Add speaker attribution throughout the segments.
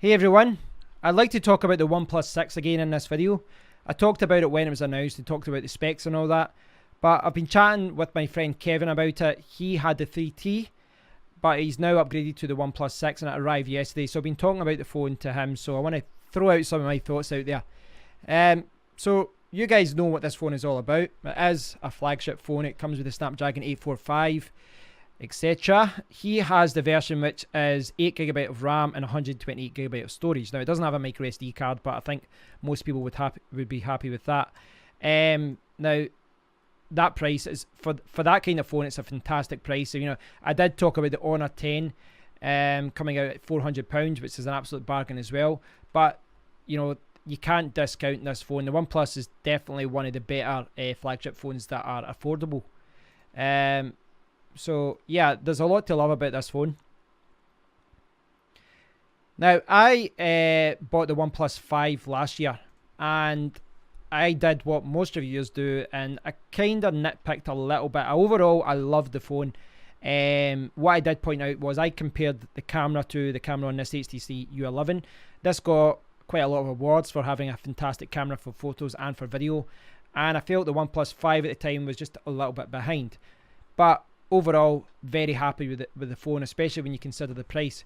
Speaker 1: Hey everyone, I'd like to talk about the OnePlus 6 again in this video. I talked about it when it was announced and talked about the specs and all that, but I've been chatting with my friend Kevin about it. He had the 3T, but he's now upgraded to the OnePlus 6 and it arrived yesterday, so I've been talking about the phone to him, so I want to throw out some of my thoughts out there. So you guys know what this phone is all about. It is a flagship phone. It comes with the Snapdragon 845, etc. He has the version which is 8GB of RAM and 128GB of storage. Now it doesn't have a micro SD card, but I think most people would be happy with that. Now that price is for that kind of phone, it's a fantastic price. So, you know, I did talk about the Honor 10 coming out at £400, which is an absolute bargain as well. But you know, you can't discount this phone. The OnePlus is definitely one of the better flagship phones that are affordable. So yeah, there's a lot to love about this phone. Now, I bought the OnePlus 5 last year, and I did what most reviewers do, and I kind of nitpicked a little bit. Overall, I loved the phone. What I did point out was I compared the camera to the camera on this HTC U11. This got quite a lot of awards for having a fantastic camera for photos and for video, and I felt the OnePlus 5 at the time was just a little bit behind. But overall, very happy with the phone, especially when you consider the price.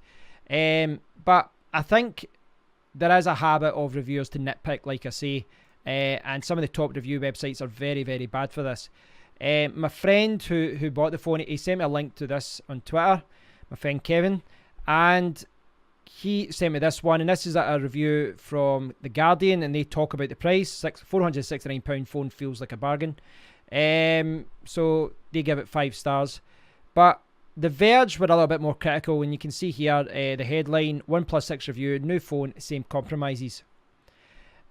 Speaker 1: But I think there is a habit of reviewers to nitpick, like I say, and some of the top review websites are very, very bad for this. My friend who bought the phone, he sent me a link to this on Twitter, my friend Kevin, and he sent me this one, and this is a review from The Guardian, and they talk about the price. £469 phone feels like a bargain. So they give it 5 stars. But The Verge were a little bit more critical, and you can see here the headline: OnePlus 6 review, new phone, same compromises.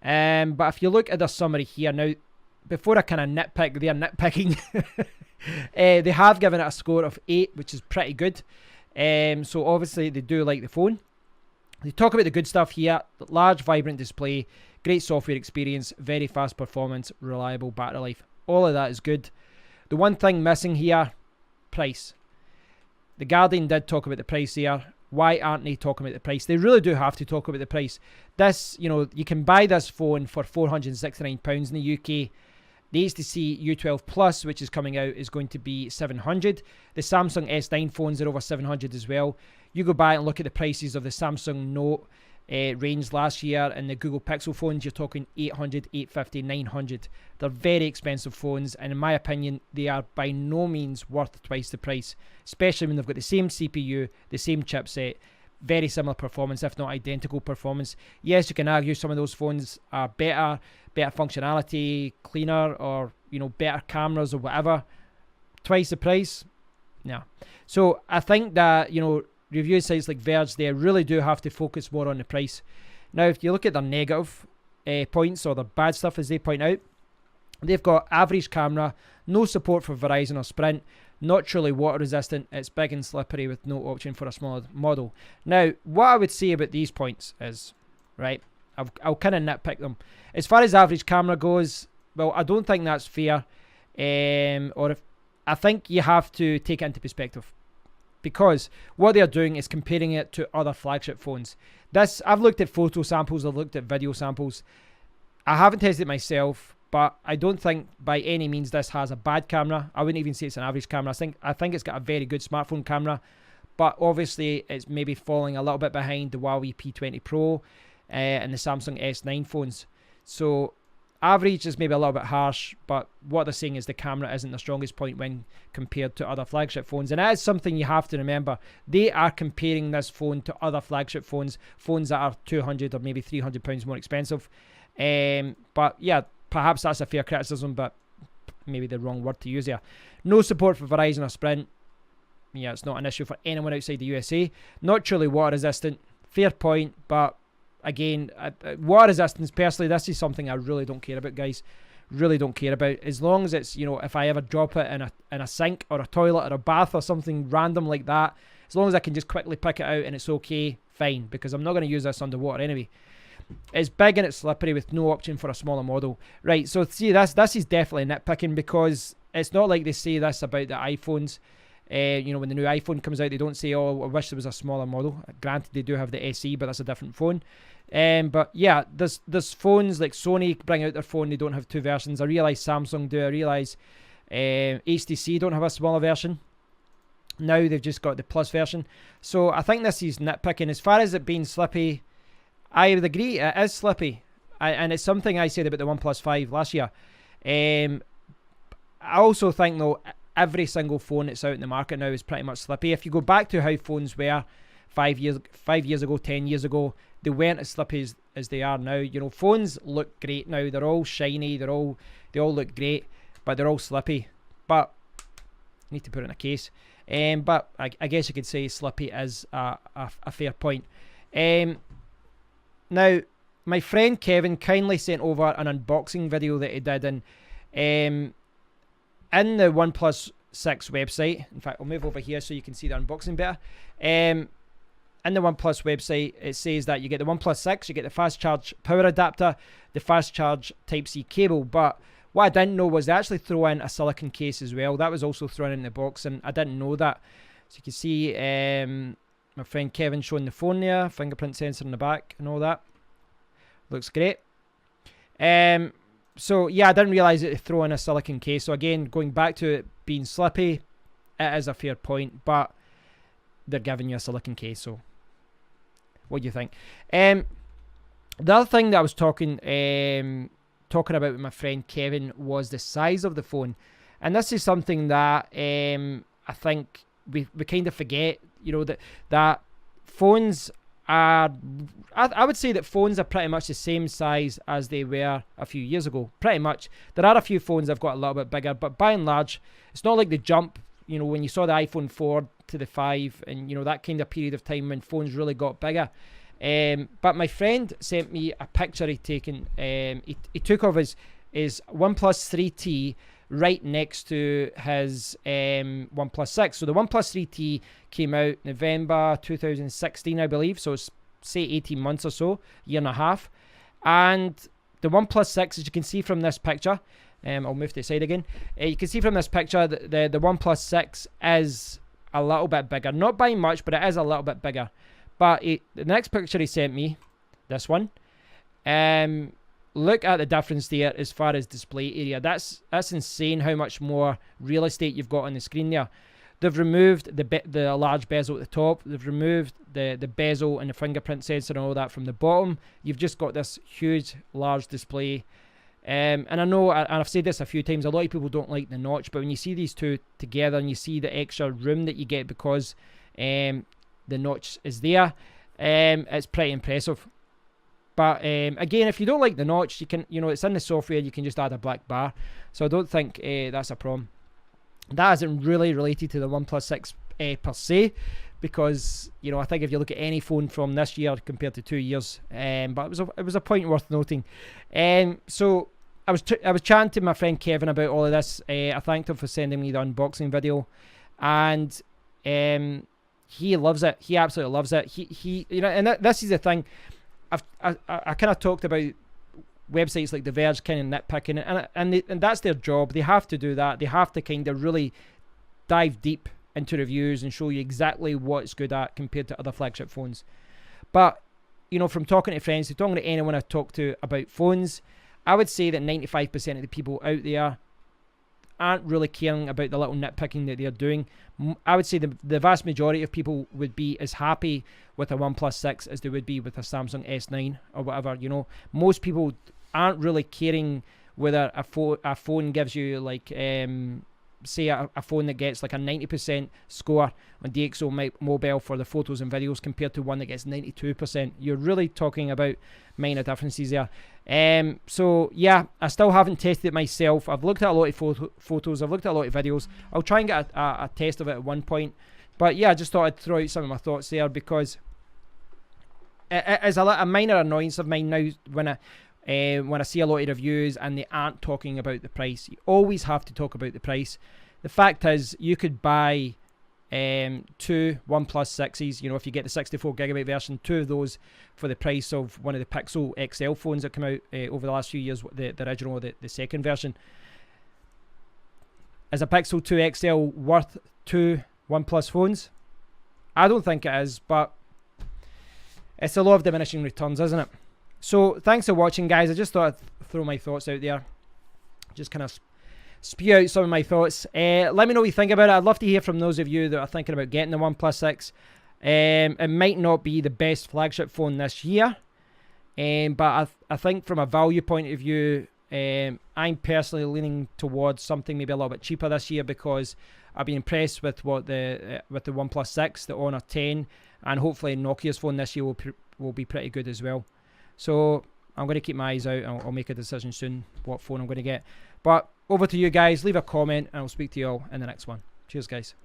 Speaker 1: But if you look at the summary here, now, before I kind of nitpick, they are nitpicking. They have given it a score of 8, which is pretty good. So obviously they do like the phone. They talk about the good stuff here: large, vibrant display, great software experience, very fast performance, reliable battery life. All of that is good. The one thing missing here, price. The Guardian did talk about the price here. Why aren't they talking about the price? They really do have to talk about the price. This, you know, you can buy this phone for £469 in the UK. The HTC U12 Plus, which is coming out, is going to be £700. The Samsung S9 phones are over £700 as well. You go back and look at the prices of the Samsung Note range last year, and the Google Pixel phones, you're talking £800, £850, £900. They're very expensive phones, and in my opinion, they are by no means worth twice the price, especially when they've got the same CPU, the same chipset, very similar performance, if not identical performance. Yes, you can argue some of those phones are better functionality, cleaner, or, you know, better cameras or whatever. Twice the price? No. So I think that, you know, review sites like Verge, they really do have to focus more on the price. Now, if you look at their negative points, or the bad stuff as they point out, they've got average camera, no support for Verizon or Sprint, not truly water resistant, it's big and slippery with no option for a smaller model. Now, what I would say about these points is, right, I'll kind of nitpick them. As far as average camera goes, well, I don't think that's fair. I think you have to take it into perspective, because what they're doing is comparing it to other flagship phones. I've looked at photo samples, I've looked at video samples. I haven't tested it myself, but I don't think by any means this has a bad camera. I wouldn't even say it's an average camera. I think it's got a very good smartphone camera, but obviously it's maybe falling a little bit behind the Huawei P20 Pro and the Samsung S9 phones. So average is maybe a little bit harsh, but what they're saying is the camera isn't the strongest point when compared to other flagship phones. And that is something you have to remember. They are comparing this phone to other flagship phones that are £200 or maybe £300 more expensive. But yeah, perhaps that's a fair criticism, but maybe the wrong word to use here. No support for Verizon or Sprint. Yeah, it's not an issue for anyone outside the USA. Not truly water resistant. Fair point, but again, water resistance, personally, this is something I really don't care about, guys. Really don't care about. As long as it's, you know, if I ever drop it in a sink or a toilet or a bath or something random like that, as long as I can just quickly pick it out and it's okay, fine, because I'm not going to use this underwater anyway. It's big and it's slippery with no option for a smaller model. Right, so see, this is definitely nitpicking, because it's not like they say this about the iPhones. You know, when the new iPhone comes out, they don't say, oh, I wish there was a smaller model. Granted, they do have the SE, but that's a different phone. But yeah, there's phones like Sony bring out their phone, they don't have two versions. I realise Samsung do. I realise HTC don't have a smaller version. Now they've just got the Plus version. So I think this is nitpicking. As far as it being slippy, I would agree, it is slippy. And it's something I said about the OnePlus 5 last year. I also think, though, every single phone that's out in the market now is pretty much slippy. If you go back to how phones were 5 years ago, 10 years ago, they weren't as slippy as they are now. You know, phones look great now. They're all shiny. They all look great, but they're all slippy. But need to put it in a case. But I guess you could say slippy is a fair point. Now, my friend Kevin kindly sent over an unboxing video that he did, and in the OnePlus 6 website, in fact, I'll move over here so you can see the unboxing better. In the OnePlus website, it says that you get the OnePlus 6, you get the fast charge power adapter, the fast charge Type-C cable, but what I didn't know was they actually throw in a silicon case as well. That was also thrown in the box, and I didn't know that. So you can see my friend Kevin showing the phone there, fingerprint sensor in the back and all that. Looks great. So yeah, I didn't realise that they throw in a silicon case. So again, going back to it being slippy, it is a fair point, but they're giving you a silicon case. So what do you think? The other thing that I was talking about with my friend Kevin was the size of the phone, and this is something that I think we kind of forget. You know, that phones are, I would say that phones are pretty much the same size as they were a few years ago. Pretty much. There are a few phones that have got a little bit bigger, but by and large, it's not like the jump, you know, when you saw the iPhone 4 to the 5 and, you know, that kind of period of time when phones really got bigger. But my friend sent me a picture he'd taken. He took of his OnePlus 3T right next to his OnePlus 6. So the OnePlus 3T came out November 2016, I believe. So it's, say, 18 months or so, year and a half. And the OnePlus 6, as you can see from this picture, I'll move to the side again. You can see from this picture that the OnePlus 6 is a little bit bigger. Not by much, but it is a little bit bigger. But the next picture he sent me, this one, look at the difference there as far as display area. That's insane how much more real estate you've got on the screen there. They've removed the large bezel at the top. They've removed the bezel and the fingerprint sensor and all that from the bottom. You've just got this huge, large display. And I know, and I've said this a few times, a lot of people don't like the notch, but when you see these two together and you see the extra room that you get because the notch is there, it's pretty impressive. But again, if you don't like the notch, you can, you know, it's in the software, you can just add a black bar. So I don't think that's a problem. That isn't really related to the OnePlus 6 per se, because, you know, I think if you look at any phone from this year compared to 2 years, but it was a point worth noting. So I was chatting to my friend Kevin about all of this. I thanked him for sending me the unboxing video, and he loves it. He absolutely loves it. He you know, and this is the thing. I kind of talked about websites like The Verge kind of nitpicking, and that's their job. They have to do that. They have to kind of really dive deep into reviews and show you exactly what it's good at compared to other flagship phones. But, you know, from talking to friends, to talking to anyone I talk to about phones, I would say that 95% of the people out there aren't really caring about the little nitpicking that they're doing. I would say the vast majority of people would be as happy with a OnePlus 6 as they would be with a Samsung S9 or whatever. You know, most people aren't really caring whether a phone gives you like say a phone that gets like a 90% score on DxO Mobile for the photos and videos compared to one that gets 92%. You're really talking about minor differences there. So yeah, I still haven't tested it myself. I've looked at a lot of photos, I've looked at a lot of videos. I'll try and get a test of it at one point. But yeah, I just thought I'd throw out some of my thoughts there, because it is a minor annoyance of mine now when I see a lot of reviews and they aren't talking about the price. You always have to talk about the price. The fact is, you could buy 2 OnePlus 6s, you know, if you get the 64GB version, 2 of those for the price of one of the Pixel XL phones that come out over the last few years, the original, the second version. Is a Pixel 2 XL worth 2 OnePlus phones? I don't think it is, but it's the law of diminishing returns, isn't it? So thanks for watching, guys. I just thought I'd throw my thoughts out there. Just kind of spew out some of my thoughts. Let me know what you think about it. I'd love to hear from those of you that are thinking about getting the OnePlus 6. It might not be the best flagship phone this year, but I think from a value point of view, I'm personally leaning towards something maybe a little bit cheaper this year, because I've been impressed with what the OnePlus 6, the Honor 10, and hopefully Nokia's phone this year will be pretty good as well. So I'm going to keep my eyes out, and I'll make a decision soon what phone I'm going to get. But over to you guys. Leave a comment, and I'll speak to you all in the next one. Cheers, guys.